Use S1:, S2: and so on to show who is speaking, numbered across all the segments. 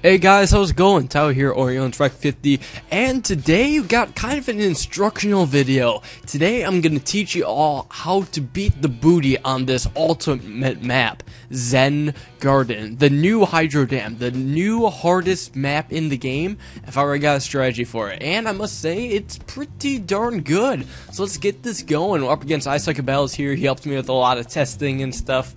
S1: Hey guys, how's it going? Tyler here, OrionTrek50, and today we got kind of an instructional video. Today I'm going to teach you all how to beat the booty on this ultimate map, Zen Garden, the new Hydro Dam, the new hardest map in the game, if I already got a strategy for it. And I must say, it's pretty darn good. So let's get this going. We're up against iSuckABattles here. He helped me with a lot of testing and stuff.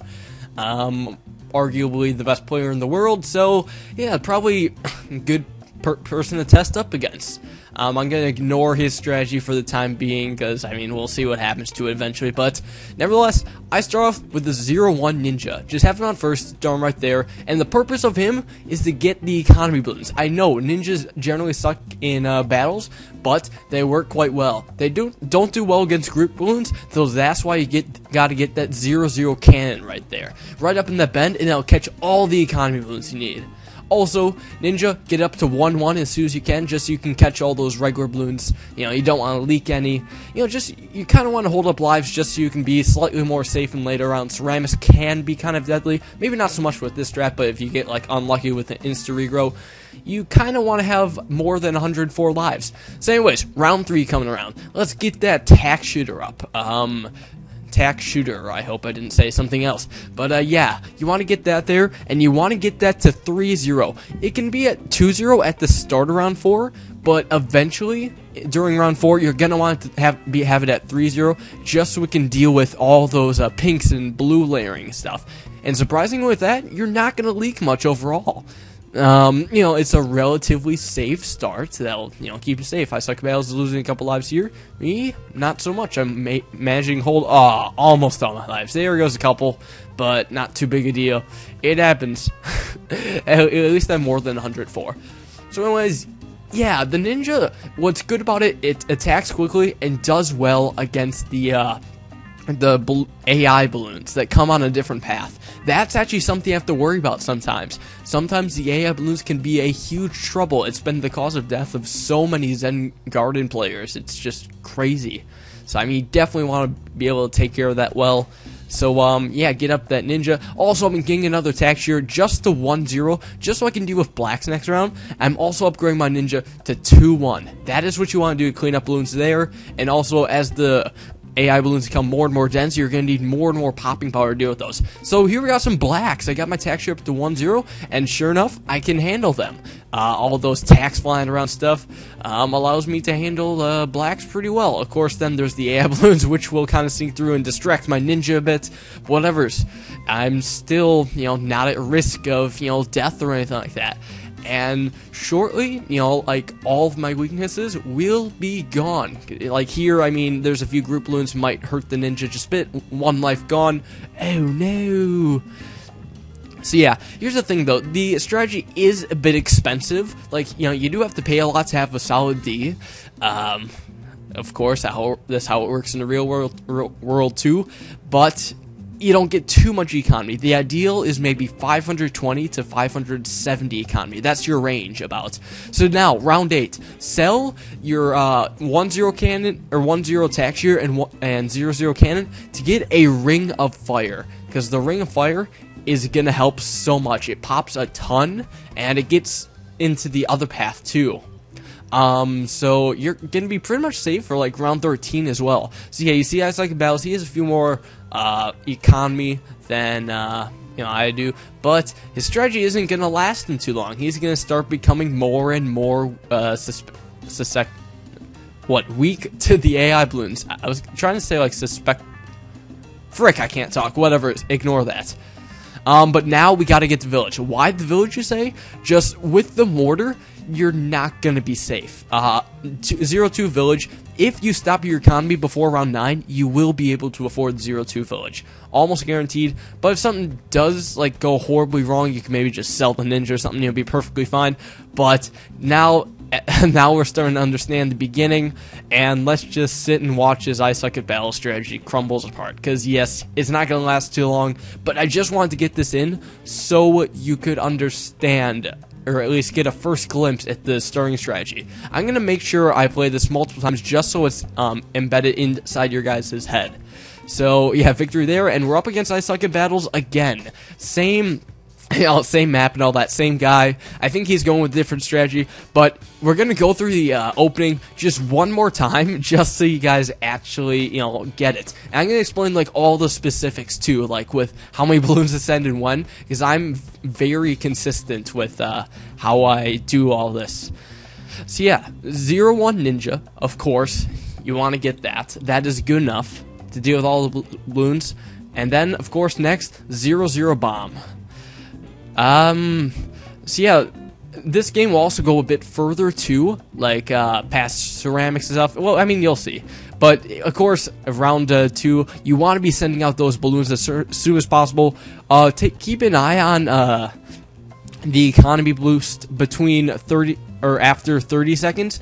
S1: Arguably the best player in the world, so yeah, probably a good person to test up against. I'm going to ignore his strategy for the time being, because, I mean, we'll see what happens to it eventually, but nevertheless, I start off with the 0-1 Ninja. Just have him on first, start him right there, and the purpose of him is to get the economy balloons. I know, ninjas generally suck in battles, but they work quite well. They don't do well against group balloons, so that's why you gotta get that 0-0 cannon right there. Right up in that bend, and it'll catch all the economy balloons you need. Also, Ninja, get up to 1-1 as soon as you can, just so you can catch all those regular balloons. You know, you don't want to leak any. You know, you kind of want to hold up lives just so you can be slightly more safe in later rounds. Ceramics can be kind of deadly. Maybe not so much with this strat, but if you get, like, unlucky with an insta-regrow, you kind of want to have more than 104 lives. So anyways, round 3 coming around. Let's get that tack shooter up. Tack shooter, I hope I didn't say something else, but yeah, you want to get that there, and you want to get that to 3-0. It can be at 2-0 at the start of round 4, but eventually during round 4 you're gonna want to have it at 3-0, just so we can deal with all those pinks and blue layering stuff. And surprisingly with that, you're not gonna leak much overall. You know, it's a relatively safe start that'll, you know, keep you safe. iSuckABattles is losing a couple lives here. Me, not so much. I'm managing to hold, almost all my lives. There goes a couple, but not too big a deal. It happens. At least I'm more than 104. So anyways, yeah, the Ninja, what's good about it, it attacks quickly and does well against the AI balloons that come on a different path. That's actually something you have to worry about sometimes. Sometimes the AI balloons can be a huge trouble. It's been the cause of death of so many Zen Garden players. It's just crazy. So, I mean, you definitely want to be able to take care of that well. So, yeah, get up that Ninja. Also, I'm getting another tack shooter just to 1-0, just so I can deal with blacks next round. I'm also upgrading my Ninja to 2-1. That is what you want to do to clean up balloons there. And also, as the AI balloons become more and more dense, you're going to need more and more popping power to deal with those. So here we got some blacks. I got my tack ship up to 1-0, and sure enough, I can handle them. All those tacks flying around stuff allows me to handle blacks pretty well. Of course, then there's the AI balloons, which will kind of sneak through and distract my Ninja a bit. Whatever's. I'm still, you know, not at risk of, you know, death or anything like that. And shortly, you know, like, all of my weaknesses will be gone. Like here, I mean, there's a few group balloons might hurt the Ninja just a bit. 1 life gone. Oh no. So yeah, here's the thing though, the strategy is a bit expensive. Like, you know, you do have to pay a lot to have a solid D. Of course, that's how it works in the real world too. But you don't get too much economy. The ideal is maybe 520 to 570 economy. That's your range about. So now, round 8. Sell your 1-0 cannon, or 1-0 tack shooter and 0-0 cannon to get a Ring of Fire. Because the Ring of Fire is going to help so much. It pops a ton, and it gets into the other path too. So you're gonna be pretty much safe for like round 13 as well. So yeah, you see iSuckABattles, he has a few more economy than you know, I do, but his strategy isn't gonna last him too long. He's gonna start becoming more and more weak to the AI balloons. I was trying to say like frick, I can't talk, whatever, ignore that. But now we gotta get the village. Why the village, you say? Just with the mortar, you're not gonna be safe. 0-2 village, if you stop your economy before round 9, you will be able to afford 0-2 village. Almost guaranteed, but if something does like go horribly wrong, you can maybe just sell the Ninja or something, you'll be perfectly fine. But now we're starting to understand the beginning, and let's just sit and watch as iSuckABattles strategy crumbles apart. Because yes, it's not going to last too long, but I just wanted to get this in so you could understand, or at least get a first glimpse at the starting strategy. I'm going to make sure I play this multiple times just so it's embedded inside your guys' head. So yeah, victory there, and we're up against iSuckABattles again. Same You know, same map and all that, same guy. I think he's going with a different strategy, but we're going to go through the opening just one more time, just so you guys actually, you know, get it. And I'm going to explain, like, all the specifics, too, like, with how many balloons ascend and when, because I'm very consistent with how I do all this. So, yeah, 0-1 Ninja, of course, you want to get that. That is good enough to deal with all the balloons. And then, of course, next, 0-0 Bomb. So yeah, this game will also go a bit further too, like, past ceramics and stuff. Well, I mean, you'll see. But, of course, round 2, you want to be sending out those balloons as soon as possible. Keep an eye on, the economy boost between 30, or after 30 seconds.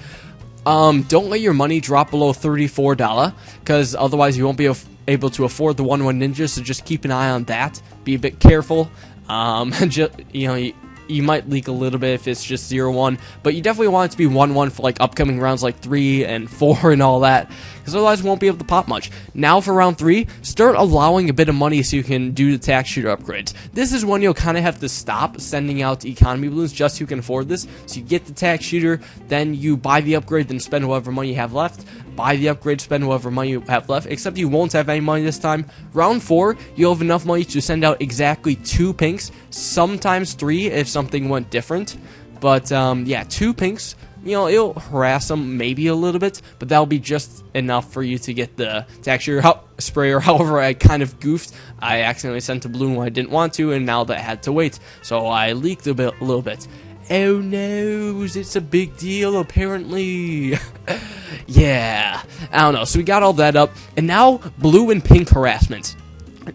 S1: Don't let your money drop below $34, because otherwise you won't be able to afford the 1-1 Ninja, so just keep an eye on that. Be a bit careful. Just, you know, you might leak a little bit if it's just 0-1, but you definitely want it to be 1-1 for, like, upcoming rounds like 3 and 4 and all that, because otherwise you won't be able to pop much. Now for round 3, start allowing a bit of money so you can do the tax shooter upgrades. This is when you'll kind of have to stop sending out economy balloons just so you can afford this. So you get the tax shooter, then you buy the upgrade, then spend whatever money you have left. Buy the upgrade, spend whatever money you have left, except you won't have any money this time. Round 4, you'll have enough money to send out exactly 2 pinks, sometimes 3 if something went different. But, yeah, 2 pinks. You know, it'll harass them maybe a little bit, but that'll be just enough for you to get the tax shooter sprayer. However, I kind of goofed. I accidentally sent a balloon when I didn't want to, and now that I had to wait. So I leaked a little bit. Oh no, it's a big deal apparently. Yeah, I don't know. So we got all that up, and now blue and pink harassment.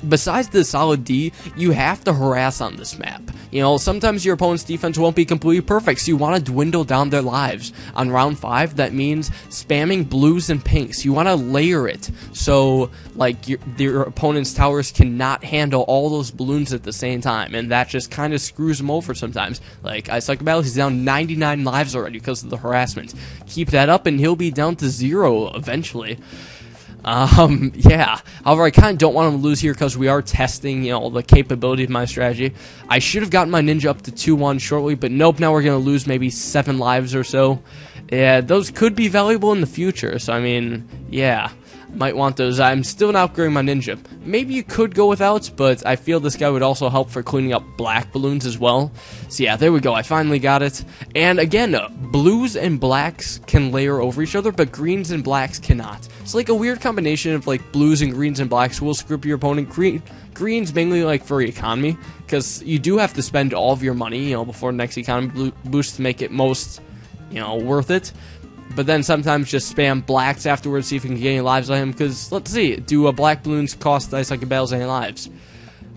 S1: Besides the solid D, you have to harass on this map. You know, sometimes your opponent's defense won't be completely perfect, so you want to dwindle down their lives. On round 5, that means spamming blues and pinks. You want to layer it, so, like, your opponent's towers cannot handle all those balloons at the same time, and that just kind of screws them over sometimes. Like, I suck about, he's down 99 lives already because of the harassment. Keep that up, and he'll be down to 0 eventually. Yeah. However, I kind of don't want him to lose here because we are testing, you know, the capability of my strategy. I should have gotten my ninja up to 2-1 shortly, but nope, now we're going to lose maybe 7 lives or so. Yeah, those could be valuable in the future, so I mean, yeah. Might want those. I'm still not upgrading my ninja. Maybe you could go without, but I feel this guy would also help for cleaning up black balloons as well. So yeah, there we go. I finally got it. And again, blues and blacks can layer over each other, but greens and blacks cannot. It's like a weird combination of like blues and greens and blacks will screw up your opponent. Greens mainly like for economy, because you do have to spend all of your money, you know, before the next economy boost to make it most, you know, worth it. But then sometimes just spam blacks afterwards, see if you can get any lives on him, because, let's see, do black balloons cost Ice Like a Battles any lives?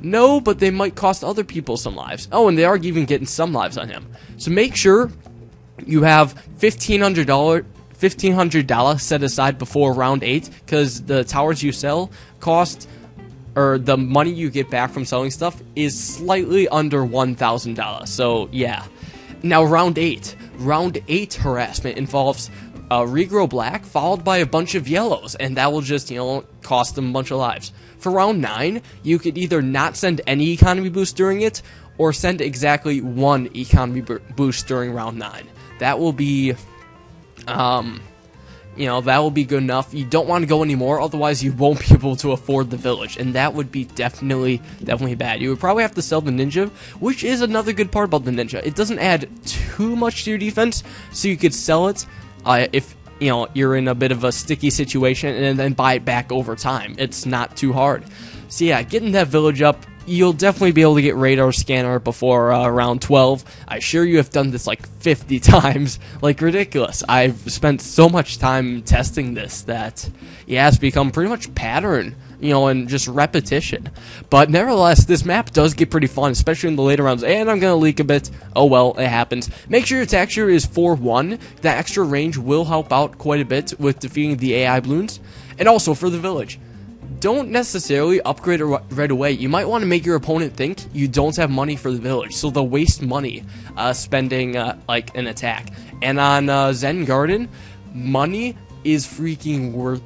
S1: No, but they might cost other people some lives. Oh, and they are even getting some lives on him. So make sure you have $1,500 set aside before round 8, because the towers you sell cost, or the money you get back from selling stuff, is slightly under $1,000. So, yeah. Now, round 8. Round 8 harassment involves regrow black followed by a bunch of yellows, and that will just, you know, cost them a bunch of lives. For round 9, you could either not send any economy boost during it, or send exactly 1 economy boost during round 9. That will be, you know, that will be good enough. You don't want to go anymore, otherwise you won't be able to afford the village, and that would be definitely bad. You would probably have to sell the ninja, which is another good part about the ninja. It doesn't add too much to your defense, so you could sell it if, you know, you're in a bit of a sticky situation, and then buy it back over time. It's not too hard. So yeah, getting that village up, you'll definitely be able to get radar scanner before round 12. I assure you have done this like 50 times, like ridiculous. I've spent so much time testing this that, yeah, it's become pretty much pattern, you know, and just repetition. But nevertheless, this map does get pretty fun, especially in the later rounds, and I'm going to leak a bit. Oh well, it happens. Make sure your attack shooter is 4-1. That extra range will help out quite a bit with defeating the AI balloons. And also for the village, don't necessarily upgrade it right away. You might want to make your opponent think you don't have money for the village, so they'll waste money spending like an attack. And on Zen Garden, money is freaking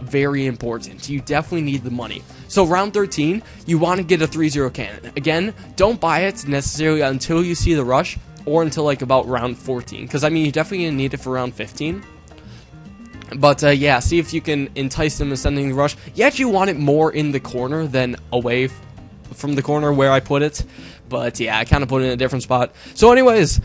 S1: very important. You definitely need the money. So round 13, you want to get a 3-0 cannon. Again, don't buy it necessarily until you see the rush, or until like about round 14, because I mean you're definitely going to need it for round 15. But yeah, see if you can entice them in sending the rush. You actually want it more in the corner than away from the corner where I put it. But yeah, I kind of put it in a different spot. So anyways,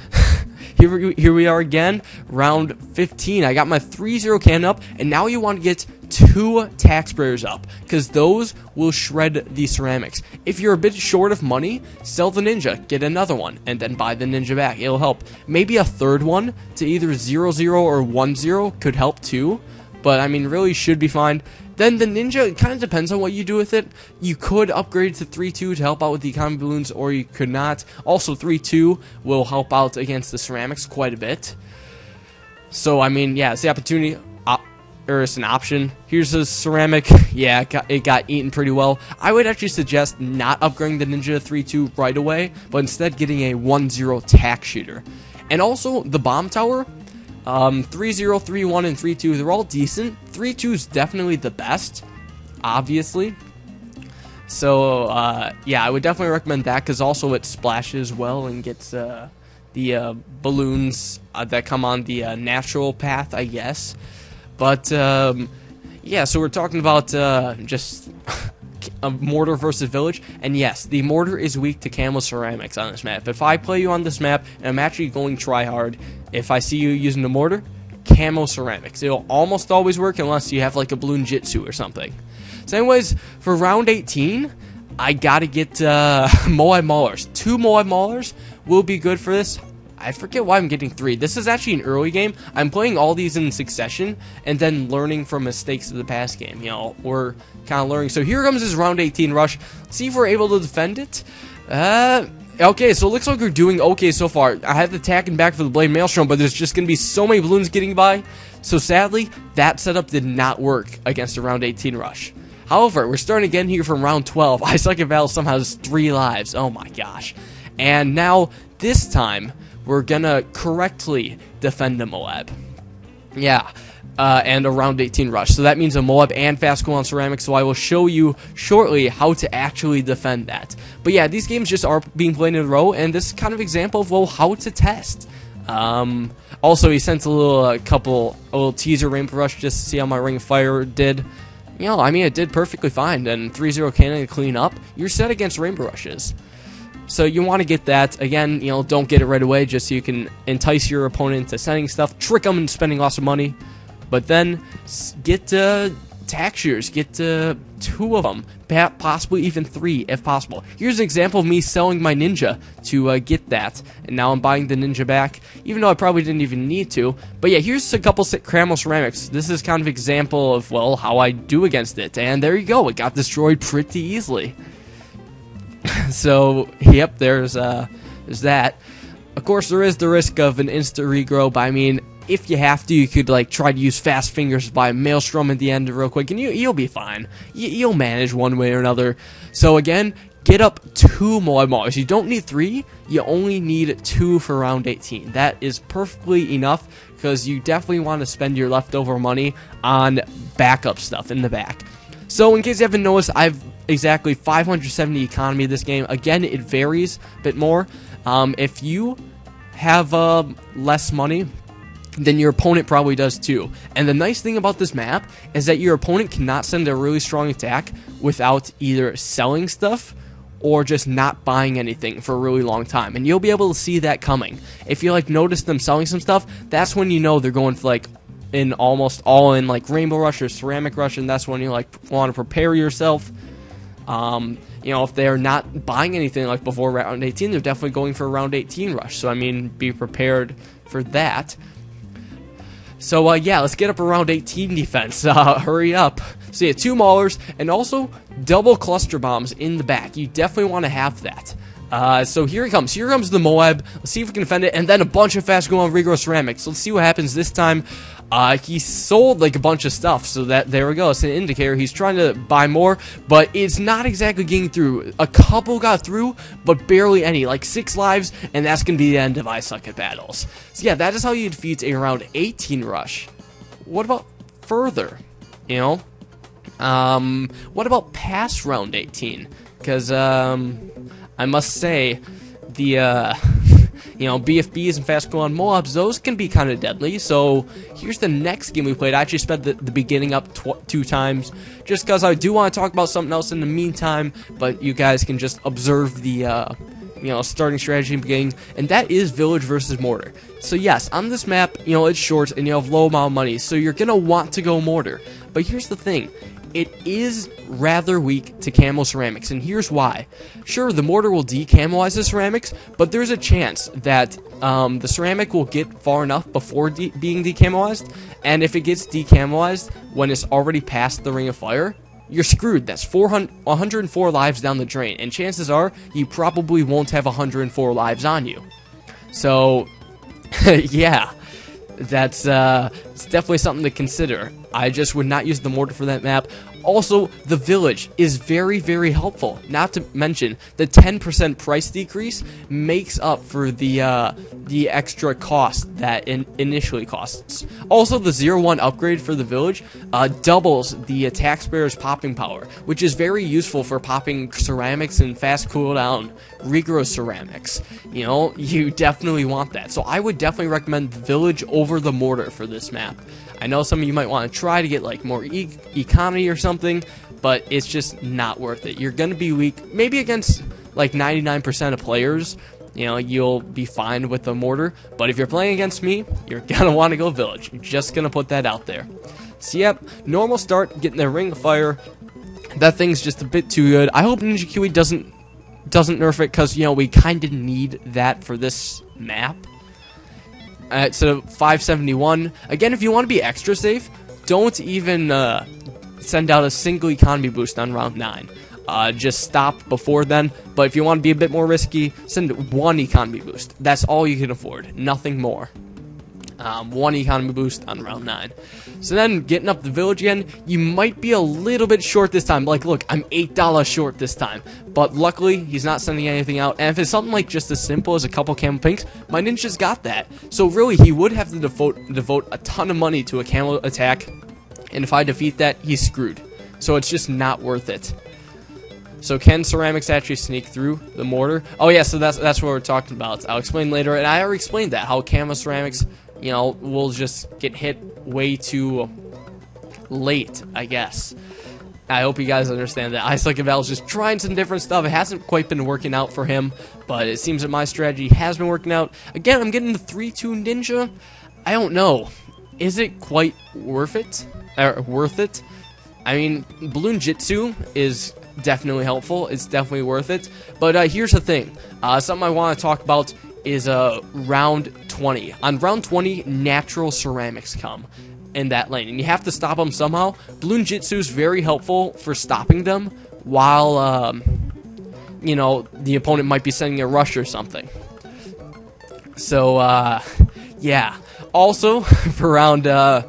S1: here we are again, round 15. I got my 3-0 cannon up, and now you want to get 2 tack sprayers up, because those will shred the ceramics. If you're a bit short of money, sell the ninja, get another one, and then buy the ninja back. It'll help. Maybe a third one to either 0-0 or 1-0 could help too, but I mean really should be fine. Then the ninja, it kind of depends on what you do with it. You could upgrade to 3-2 to help out with the economy balloons, or you could not. Also 3-2 will help out against the ceramics quite a bit. So I mean, yeah, it's the opportunity, or it's an option. Here's a ceramic. Yeah, it got eaten pretty well. I would actually suggest not upgrading the ninja to 3-2 right away, but instead getting a 1-0 tack shooter. And also the bomb tower. 3-0, 3-1, and 3-2, they're all decent. 3-2 is definitely the best, obviously. So, yeah, I would definitely recommend that, because also it splashes well and gets the balloons that come on the natural path, I guess. But, yeah, so we're talking about just a mortar versus village, and yes, the mortar is weak to camo ceramics on this map. If I play you on this map, and I'm actually going try hard, if I see you using the mortar, camo ceramics. It'll almost always work unless you have like a balloon jitsu or something. So anyways, for round 18, I gotta get Moab Maulers. 2 Moab Maulers will be good for this. I forget why I'm getting 3. This is actually an early game. I'm playing all these in succession and then learning from mistakes of the past game. You know, we're kind of learning. So here comes this round 18 rush. See if we're able to defend it. Okay, so it looks like we're doing okay so far. I have the attacking back for the Blade Maelstrom, but there's just going to be so many balloons getting by. So sadly, that setup did not work against a round 18 rush. However, we're starting again here from round 12. I Suck at Battle somehow has 3 lives. Oh my gosh. And now, this time, we're gonna correctly defend the Moab. Yeah, and a round 18 rush. So that means a Moab and fast cooldown ceramic, so I will show you shortly how to actually defend that. But yeah, these games just are being played in a row, and this is kind of example of, well, how to test. Also, he sent a little teaser Rainbow Rush just to see how my Ring of Fire did. You know, I mean, it did perfectly fine, and 3-0 cannon to clean up. You're set against Rainbow Rushes. So you want to get that. Again, you know, don't get it right away, just so you can entice your opponent into sending stuff, trick them into spending lots of money. But then get tack shooters, get 2 of them, possibly even 3 if possible. Here's an example of me selling my ninja to get that, and now I'm buying the ninja back, even though I probably didn't even need to. But yeah, here's a couple camo ceramics. This is kind of an example of, well, how I do against it, and there you go. It got destroyed pretty easily. So, yep, there's that. Of course, there is the risk of an instant regrow, but I mean, if you have to, you could like try to use fast fingers by a Maelstrom at the end real quick, and you'll be fine. You'll manage one way or another. So again, get up 2 Moab Maulers. You don't need 3, you only need 2 for round 18. That is perfectly enough, because you definitely want to spend your leftover money on backup stuff in the back. So in case you haven't noticed, I've exactly 570 economy this game. Again, it varies a bit more. If you have less money, then your opponent probably does too. And the nice thing about this map is that your opponent cannot send a really strong attack without either selling stuff or just not buying anything for a really long time. And you'll be able to see that coming. If you like notice them selling some stuff, that's when you know they're going for like in almost all in like Rainbow Rush or Ceramic Rush, and that's when you like want to prepare yourself. You know, if they're not buying anything like before round 18, they're definitely going for a round 18 rush. So I mean, be prepared for that. So yeah, let's get up a round 18 defense. Hurry up. So yeah, 2 Maulers and also double cluster bombs in the back. You definitely want to have that. So here it comes. Here comes the Moab. Let's see if we can defend it. And then a bunch of fast going on regrow ceramics. So let's see what happens this time. He sold like a bunch of stuff, so that there we go. It's an indicator he's trying to buy more, but it's not exactly getting through. A couple got through, but barely any, like 6 lives, and that's gonna be the end of I Suck at Battles. So yeah, that is how you defeat a round 18 rush. What about further? You know, What about past round 18? Because I must say, the BFBs and fast on Moabs, those can be kind of deadly. So here's the next game we played. I actually sped the beginning up 2 times, just because I do want to talk about something else in the meantime. But you guys can just observe the starting strategy in the beginning, and that is village versus mortar. So yes, on this map, it's short and you have low amount of money, so you're gonna want to go mortar. But here's the thing. It is rather weak to camo ceramics, and here's why. Sure, the mortar will decamelize the ceramics, but there's a chance that the ceramic will get far enough before being decameliized, and if it gets decameliized when it's already past the ring of fire, you're screwed. That's 104 lives down the drain, and chances are you probably won't have 104 lives on you. So, yeah. That's it's definitely something to consider. I just would not use the mortar for that map. Also, the village is very, very helpful. Not to mention, the 10% price decrease makes up for the extra cost that initially costs. Also, the 0-1 upgrade for the village doubles the attack sparrow's popping power, which is very useful for popping ceramics and fast cooldown regrow ceramics. You definitely want that. So I would definitely recommend the village over the mortar for this map. I know some of you might want to try to get like more economy or something, but it's just not worth it. You're going to be weak, maybe against like 99% of players. You'll be fine with the mortar, but if you're playing against me, you're going to want to go village. You're just going to put that out there. So yep, normal start, getting the ring of fire. That thing's just a bit too good. I hope Ninja Kiwi doesn't nerf it, because we kind of need that for this map. Instead of 571. Again, if you want to be extra safe, don't even send out a single economy boost on round 9. Just stop before then. But if you want to be a bit more risky, send 1 economy boost. That's all you can afford. Nothing more. 1 economy boost on round 9. So then, getting up the village again, you might be a little bit short this time. Like, look, I'm $8 short this time. But luckily, he's not sending anything out. And if it's something like just as simple as a couple camo pinks, my ninja's got that. So really, he would have to devote a ton of money to a camo attack. And if I defeat that, he's screwed. So it's just not worth it. So can ceramics actually sneak through the mortar? Oh yeah, so that's what we're talking about. I'll explain later. And I already explained that, how camo ceramics, will just get hit way too late, I guess. I hope you guys understand that. Ice Like a Val's just trying some different stuff. It hasn't quite been working out for him, but it seems that my strategy has been working out. Again, I'm getting the 3-2 ninja. I don't know. Is it quite worth it? I mean, Balloon Jitsu is definitely helpful. It's definitely worth it. But here's the thing. Something I want to talk about is round 20. On round 20, natural ceramics come in that lane, and you have to stop them somehow. Balloon Jitsu is very helpful for stopping them while, the opponent might be sending a rush or something. So, yeah. Also, for round a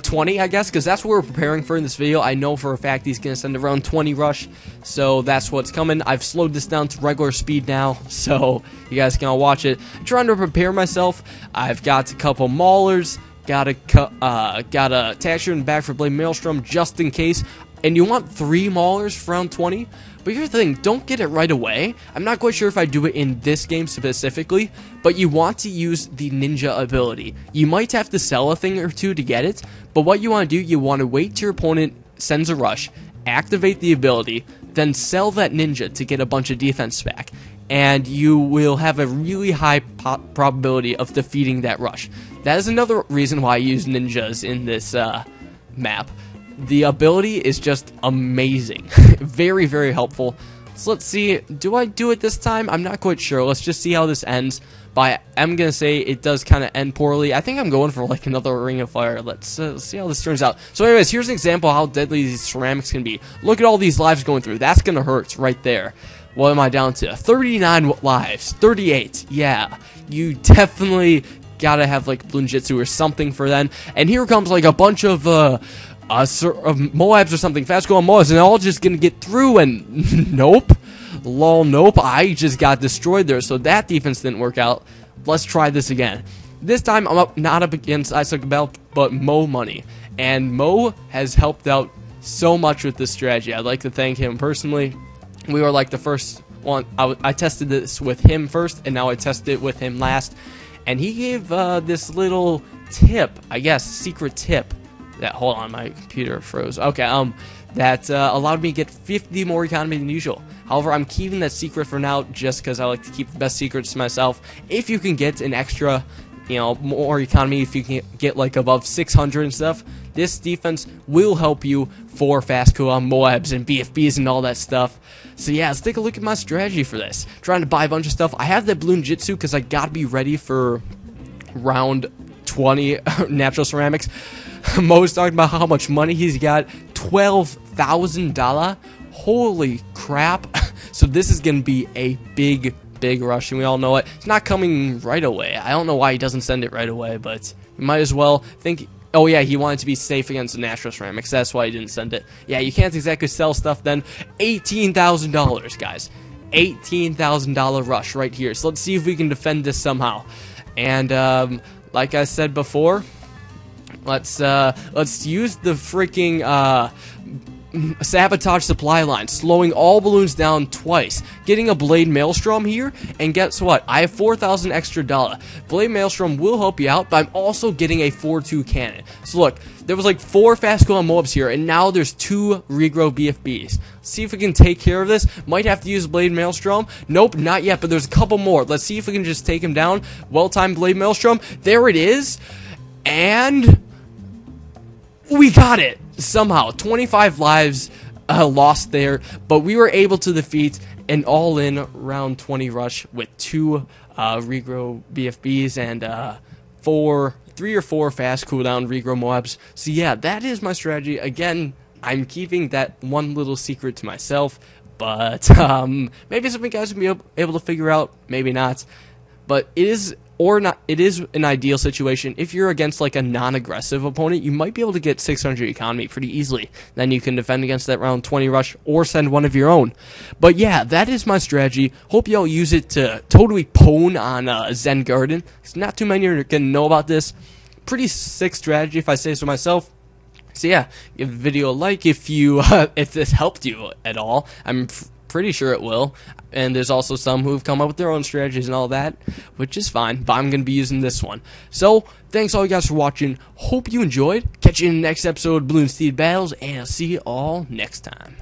S1: 20, I guess, because that's what we're preparing for in this video. I know for a fact he's going to send a round 20 rush, so that's what's coming. I've slowed this down to regular speed now, so you guys can all watch it. I'm trying to prepare myself. I've got a couple maulers, got a Tasher in the back for Blade Maelstrom just in case, and you want 3 maulers for round 20. But here's the thing, don't get it right away. I'm not quite sure if I do it in this game specifically, but you want to use the ninja ability. You might have to sell a thing or two to get it, but what you want to do, you want to wait till your opponent sends a rush, activate the ability, then sell that ninja to get a bunch of defense back, and you will have a really high probability of defeating that rush. That is another reason why I use ninjas in this map. The ability is just amazing. Very, very helpful. So let's see. Do I do it this time? I'm not quite sure. Let's just see how this ends. But I'm going to say it does kind of end poorly. I think I'm going for like another Ring of Fire. Let's see how this turns out. So anyways, here's an example of how deadly these ceramics can be. Look at all these lives going through. That's going to hurt right there. What am I down to? 39 lives. 38. Yeah. You definitely got to have like Bloon Jitsu or something for then. And here comes like a bunch of Moabs or something, fast going Moabs, and they're all just gonna get through, and nope, lol, nope, I just got destroyed there, so that defense didn't work out. Let's try this again. This time, I'm not up against Ice Like a Bell, but Mo Money, and Mo has helped out so much with this strategy. I'd like to thank him personally. We were like the first one. I tested this with him first, and now I tested it with him last. And he gave this little tip, I guess, secret tip. That, hold on, my computer froze. Okay, that allowed me to get 50 more economy than usual. However, I'm keeping that secret for now just because I like to keep the best secrets to myself. If you can get an extra, you know, more economy, if you can get like above 600 and stuff, this defense will help you for fast cooldown Moabs and BFBs and all that stuff. So yeah, let's take a look at my strategy for this. Trying to buy a bunch of stuff. I have that Bloon Jitsu because I gotta be ready for round 20 natural ceramics. Mo's talking about how much money he's got. $12,000. Holy crap. So this is going to be a big rush, and we all know it. It's not coming right away. I don't know why he doesn't send it right away, but you might as well think... Oh yeah, he wanted to be safe against the natural ceramics. That's why he didn't send it. Yeah, you can't exactly sell stuff then. $18,000, guys. $18,000 rush right here. So let's see if we can defend this somehow. And like I said before, let's use the freaking sabotage supply line, slowing all balloons down twice, getting a blade maelstrom here, and guess what? I have 4,000 extra dollar. Blade maelstrom will help you out, but I'm also getting a 4-2 cannon. So look, there was like 4 fast cooldown mobs here, and now there's 2 regrow BFBs. See if we can take care of this. Might have to use blade maelstrom. Nope, not yet, but there's a couple more. Let's see if we can just take him down. Well-timed blade maelstrom. There it is, and we got it. Somehow, 25 lives lost there, but we were able to defeat an all-in round 20 rush with 2 regrow BFBs and 3 or 4 fast cooldown regrow Moabs. So yeah, that is my strategy. Again, I'm keeping that one little secret to myself, but maybe some of you guys will be able to figure out, maybe not. But it is... or not, it is an ideal situation. If you're against like a non-aggressive opponent, you might be able to get 600 economy pretty easily. Then you can defend against that round 20 rush or send one of your own. But yeah, that is my strategy. Hope y'all use it to totally pwn on Zen Garden. Because not too many are going to know about this. Pretty sick strategy if I say so myself. So yeah, give the video a like if you if this helped you at all. I'm pretty sure it will. And there's also some who've come up with their own strategies and all that, which is fine, but I'm going to be using this one. So, thanks all you guys for watching. Hope you enjoyed. Catch you in the next episode of Bloons Battles, and I'll see you all next time.